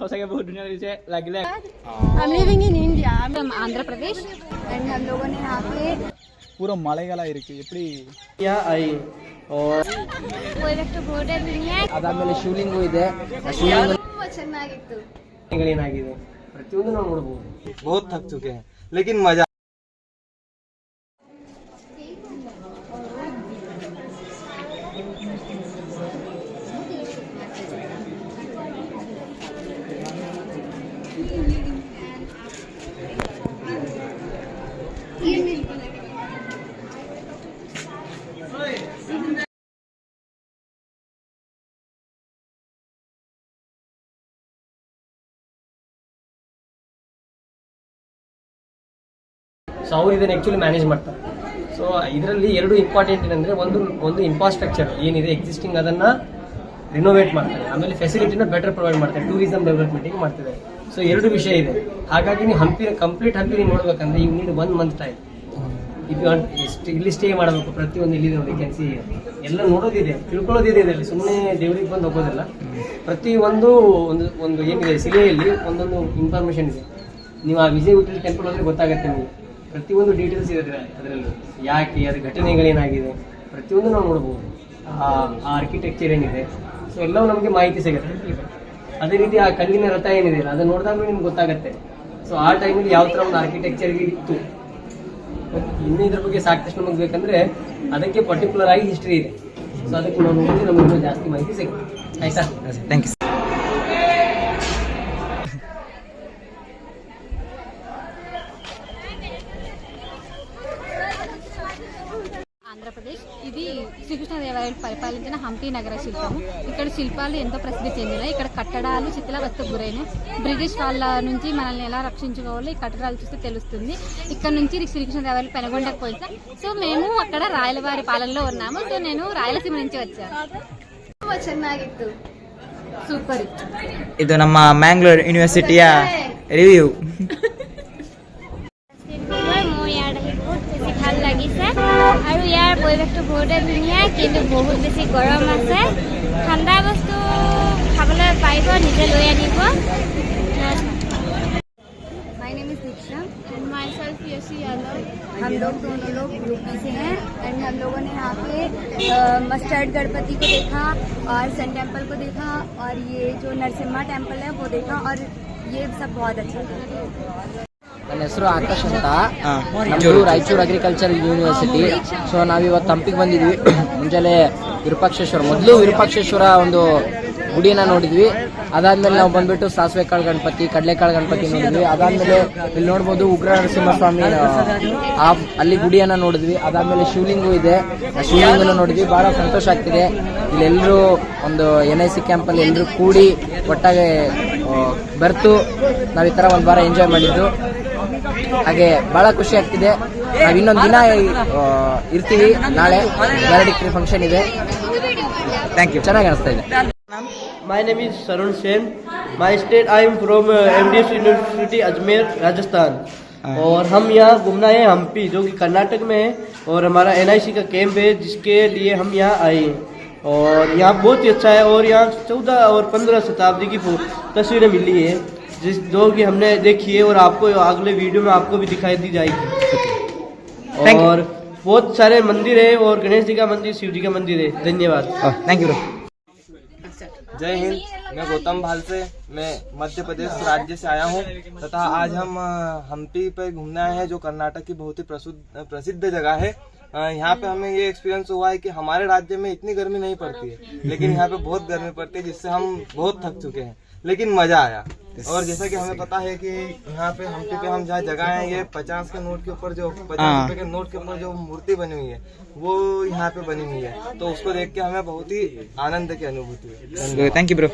সঁচাকে বহুত ধুনীয়া লাগিলে। I'm living in India. I'm from Andhra Pradesh and हम लोगों ने यहाँ पे पूरा ಮಳೆಗಾಲ ಇருக்கு ಎಪ್ಪಡಿ आई और कोयलಟ್ಟು ಬೋರ್ಡರ್ ದುನಿಯಾ ಅದಾದ್ಮೇಲೆ ಶಿವಲಿಂಗ ಇದೆ ಶಿವಲಿಂಗ ತುಂಬಾ ಚೆನ್ನಾಗಿತ್ತು ಏನಾಗಿದೆ ಪ್ರತಿಯೊಂದು ನಾವು ನೋಡಬಹುದು बहुत थक चुके हैं लेकिन मजा ಸೊ ಅವ್ರು ಇದನ್ನು ಆ್ಯಕ್ಚುಲಿ ಮ್ಯಾನೇಜ್ ಮಾಡ್ತಾರೆ. ಸೊ ಇದರಲ್ಲಿ ಎರಡು ಇಂಪಾರ್ಟೆಂಟ್ ಏನಂದರೆ ಒಂದು ಇನ್ಫ್ರಾಸ್ಟ್ರಕ್ಚರ್ ಏನಿದೆ ಎಕ್ಸಿಸ್ಟಿಂಗ್ ಅದನ್ನು ರಿನೋವೇಟ್ ಮಾಡ್ತಾರೆ, ಆಮೇಲೆ ಫೆಸಿಲಿಟಿನ ಬೆಟರ್ ಪ್ರೊವೈಡ್ ಮಾಡ್ತಾರೆ, ಟೂರಿಸಮ್ ಡೆವಲಪ್ಮೆಂಟಿಗೆ ಮಾಡ್ತಿದ್ದಾರೆ. ಸೊ ಎರಡು ವಿಷಯ ಇದೆ. ಹಾಗಾಗಿ ನೀವು ಕಂಪ್ಲೀಟ್ ಹಂಪಿ ನೀವು ನೋಡ್ಬೇಕಂದ್ರೆ ಯು ನೀಡ್ 1 month ಟೈಮ್. ಇಲ್ಲಿ ಸ್ಟೇ ಮಾಡಬೇಕು, ಪ್ರತಿಯೊಂದು ಇಲ್ಲಿ ನೋಡಿ ಕೆಲ್ಸಿ ಎಲ್ಲ ನೋಡೋದಿದೆ, ತಿಳ್ಕೊಳ್ಳೋದಿದೆ. ಇದರಲ್ಲಿ ಸುಮ್ಮನೆ ದೇವರಿಗೆ ಬಂದು ಹೋಗೋದಿಲ್ಲ. ಪ್ರತಿಯೊಂದು ಒಂದು ಏನಿದೆ ಶಿಲೆಯಲ್ಲಿ ಒಂದೊಂದು ಇನ್ಫಾರ್ಮೇಷನ್ ಇದೆ. ನೀವು ಆ ವಿಜಯ್ ವಿಠಲ್ ಟೆಂಪಲ್ ಹೋದ್ರೆ ಗೊತ್ತಾಗುತ್ತೆ ನಿಮಗೆ. ಪ್ರತಿಯೊಂದು ಡೀಟೇಲ್ಸ್ ಇದೆ ಅದರಲ್ಲಿ, ಯಾಕೆ ಅದ್ರ ಘಟನೆಗಳೇನಾಗಿದೆ ಪ್ರತಿಯೊಂದು ನಾವು ನೋಡ್ಬೋದು. ಆ ಆರ್ಕಿಟೆಕ್ಚರ್ ಏನಿದೆ, ಸೊ ಎಲ್ಲವೂ ನಮಗೆ ಮಾಹಿತಿ ಸಿಗುತ್ತೆ. ಅದೇ ರೀತಿ ಆ ಕಲ್ಲಿನ ರಥ ಏನಿದೆ ಅದನ್ನ ನೋಡಿದಾಗ ನಿಮ್ಗೆ ಗೊತ್ತಾಗುತ್ತೆ. ಸೊ ಆ ಟೈಮಲ್ಲಿ ಯಾವ ಥರ ಒಂದು ಆರ್ಕಿಟೆಕ್ಚರ್ಗೆ ಇತ್ತು. ಇನ್ನೂ ಇದ್ರ ಬಗ್ಗೆ ಸಾಕಷ್ಟು ನಮಗೆ ಬೇಕಂದ್ರೆ ಅದಕ್ಕೆ ಪರ್ಟಿಕ್ಯುಲರ್ ಆಗಿ ಹಿಸ್ಟ್ರಿ ಇದೆ. ಸೊ ಅದಕ್ಕೆ ನಾವು ನೋಡಿದ್ರೆ ನಮಗೆ ಇನ್ನೂ ಜಾಸ್ತಿ ಮಾಹಿತಿ ಸಿಗುತ್ತೆ. ಆಯ್ತಾ? Thank you. ఆంధ్రప్రదేశ్ ఇది శ్రీకృష్ణదేవరాయలు పరిపాలించిన హంపి నగర శిల్పము. ఇక్కడ శిల్పాలు ఎంతో ప్రసిద్ధి చెందినాయి. ఇక్కడ కట్టడాలు శిథిలావస్థకు గురైనాయి. బ్రిటిష్ వాళ్ళ నుంచి మనల్ని ఎలా రక్షించుకోవాలో ఈ కట్టడాలు చూస్తే తెలుస్తుంది. ఇక్కడ నుంచి శ్రీకృష్ణదేవరాయలు పెనగొండకు పోయించాం. సో మేము అక్కడ రాయలవారి పాలనలో ఉన్నాము. సో నేను రాయలసీమ నుంచి వచ్చాను. ತುಂಬಾ ಚೆನ್ನಾಗಿತ್ತು, ಸೂಪರ್ ಇತ್ತು. ಇದು ನಮ್ಮ ಮ್ಯಾಂಗ್ಳೂರ್ ಯೂನಿವರ್ಸಿಟಿಯ ರಿವ್ಯೂ. ভাল লাগিছে আৰু ইয়াৰ পৰিৱেশটো বহুতে ধুনীয়া, কিন্তু বহুত বেছি গৰম আছে. ঠাণ্ডা বস্তু খাবলৈ পাৰিব, নিজে লৈ আনিব. My name is Diksha and myself Yashi Yadav. हम लोग दोनों लोग यूपी से हैं एंड हम लोगों ने यहाँ पे मस्टर्ड गणपति को देखा और सन टेम्पल को देखा और ये जो नरसिम्हा टेम्पल है वो देखा और ये सब बहुत अच्छा था. ನನ್ನ ಹೆಸರು ಆಕಾಶ್ ಅಂತ, ನಮ್ಮದು ರಾಯಚೂರು ಅಗ್ರಿಕಲ್ಚರ್ ಯೂನಿವರ್ಸಿಟಿ. ಸೊ ನಾವಿವತ್ತು ಹಂಪಿಗೆ ಬಂದಿದ್ವಿ. ಮುಂಜಾನೆ ಮೊದಲು ವಿರೂಪಾಕ್ಷೇಶ್ವರ ಒಂದು ಗುಡಿನ ನೋಡಿದ್ವಿ. ಅದಾದ್ಮೇಲೆ ನಾವು ಬಂದ್ಬಿಟ್ಟು ಸಾಸಿವೆ ಕಾಳು ಗಣಪತಿ, ಕಡಲೆಕಾಳು ಗಣಪತಿ ನೋಡಿದ್ವಿ. ಅದಾದ್ಮೇಲೆ ಇಲ್ಲಿ ನೋಡ್ಬೋದು ಉಗ್ರ ನರಸಿಂಹಸ್ವಾಮಿ ಅಲ್ಲಿ ಗುಡಿಯನ್ನ ನೋಡಿದ್ವಿ. ಅದಾದ್ಮೇಲೆ ಶಿವಲಿಂಗ ಇದೆ, ಆ ಶಿವಲಿಂಗನ ನೋಡಿದ್ವಿ. ಬಹಳ ಸಂತೋಷ ಆಗ್ತಿದೆ. ಇಲ್ಲೆಲ್ಲರೂ ಒಂದು NIC ಕ್ಯಾಂಪಲ್ಲಿ ಎಲ್ಲರೂ ಕೂಡಿ ಒಟ್ಟಾಗೆ ಬೆರ್ತು ನಾವು ಈ ತರ ಒಂದು ವಾರ ಎಂಜಾಯ್ ಮಾಡಿದ್ದು. ಹಾಗೆ ಬಹಳ ಖುಷಿ ಆಗ್ತಿದೆ. ನಾವು ಇನ್ನೊಂದು ದಿನ ಇರ್ತೀವಿ. ನಾಳೆ ವ್ಯಾಲಿಡಿಕ್ಟರಿ ಫಂಕ್ಷನ್ ಇದೆ. Thank you. ಚೆನ್ನಾಗಿ ಅನಿಸ್ತಾ ಇದೆ. My name is Sarun Sen. My state I am from MDS University Ajmer Rajasthan. और हम यहाँ घूमना है हम्पी, जो कि कर्नाटक में है. और हमारा NIC का कैंप है, जिसके लिए हम यहाँ आए हैं. और यहाँ बहुत ही अच्छा है. और यहाँ 14 और 15 शताब्दी की तस्वीरें मिली है, जो कि हमने देखी है और आपको अगले वीडियो में आपको भी दिखाई दी जाएगी. और बहुत सारे मंदिर है, और गणेश जी का मंदिर, शिव जी का मंदिर है. धन्यवाद. Thank you. जय हिंद. मैं गौतम भाल से, मैं मध्य प्रदेश राज्य से आया हूँ तथा आज हम हम्पी पे घूमने आए हैं, जो कर्नाटक की बहुत ही प्रसिद्ध जगह है. यहाँ पे हमें ये एक्सपीरियंस हुआ है कि हमारे राज्य में इतनी गर्मी नहीं पड़ती है, लेकिन यहाँ पे बहुत गर्मी पड़ती है, जिससे हम बहुत थक चुके हैं. लेकिन मजा आया. और जैसा कि हमें पता है कि यहाँ पे हम्पी पे हम जहाँ जगह है, ये 50 के नोट के ऊपर, जो 50 रुपए के नोट के ऊपर जो मूर्ति बनी हुई है वो यहाँ पे बनी हुई है. तो उसको देख के हमें बहुत ही आनंद की अनुभूति हुई. Thank you bro.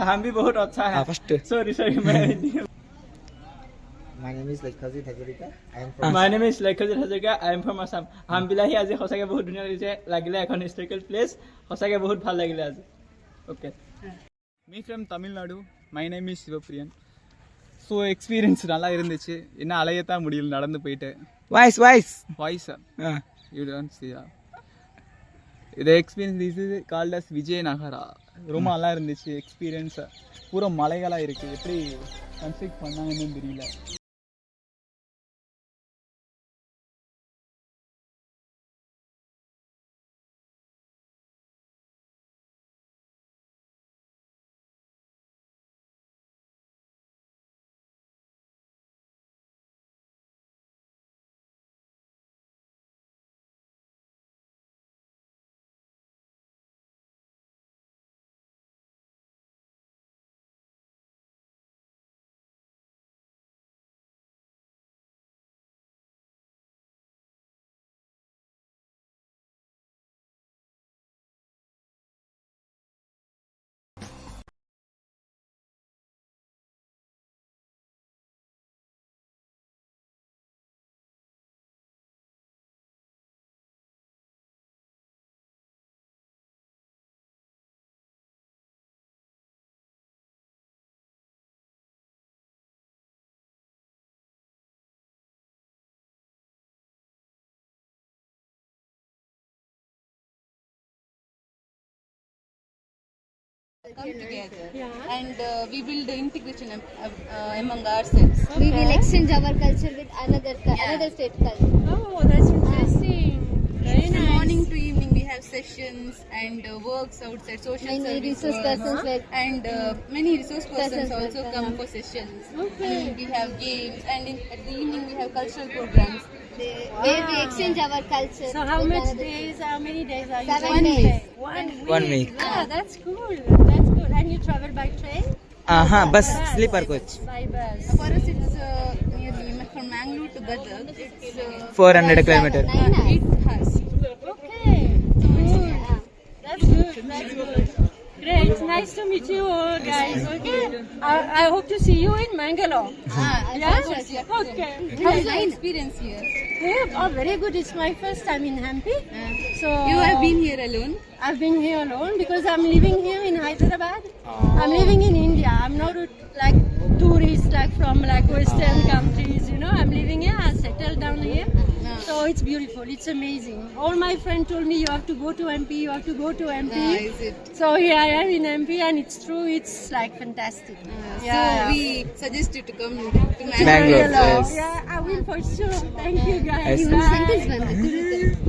हम भी बहुत अच्छा है. फर्स्ट सॉरी मैं My name is Lekhazi Hazarika. My name is Lekhazi Hazarika. I am from Assam. हम বিলাহি আজি সঁচাকে বহুত ধুনীয়া লাগিলে এখন হিস্টৰিকেল প্লেস. সঁচাকে বহুত ভাল লাগিলে আজি. Okay. Me from Tamil Nadu. My name is Sivapriyan. So experience நல்லா இருந்துச்சு. என்ன அலையத்தான் முடியல நடந்து போயிட்டு. Voice voice you don't see இது experience this is called as Vijayanagara. ரொம்ப நல்லா இருந்துச்சு எக்ஸ்பீரியன்ஸ். பூரா மலைகளாக இருக்குது. எப்படி கன்ஸ்ட்ரக்ட் பண்ணாங்கன்னு தெரியல. come together and we build integration among ourselves. We will exchange our culture with another state culture. Oh, that's interesting. Very nice. From morning to evening we have sessions and works outside, social Many service resource persons work. And many resource persons also will come for sessions. Okay. And we have games and at the evening we have cultural programs. Where we exchange our culture. So how many days are you 7 days. 1 week. Ah, that's cool. And you travel by train? bus, sleeper coach. By bus. For us it's nearly from Mangalore to Gadag. It's 400 kilometers. 9 hours. 8 hours. Okay. Cool. That's good. Great. It's nice to meet you all, guys. Okay. I hope to see you in Mangalore. Yeah? Okay. How's your experience here? Very good. It's my first time in Hampi. So you have been here alone? I've been here alone because I'm living here in Hyderabad. I'm living in India. I'm not like tourist like from like Western countries, you know. I'm living here. I settled down here. So it's beautiful. It's amazing. All my friends told me you have to go to MP. You have to go to MP. Is it? So here I am in MP and it's true. It's like fantastic. So we suggest you to come to Mangalore. Yeah, I will for sure. Thank you guys. Yes. Bye. Sentence ಬಂದು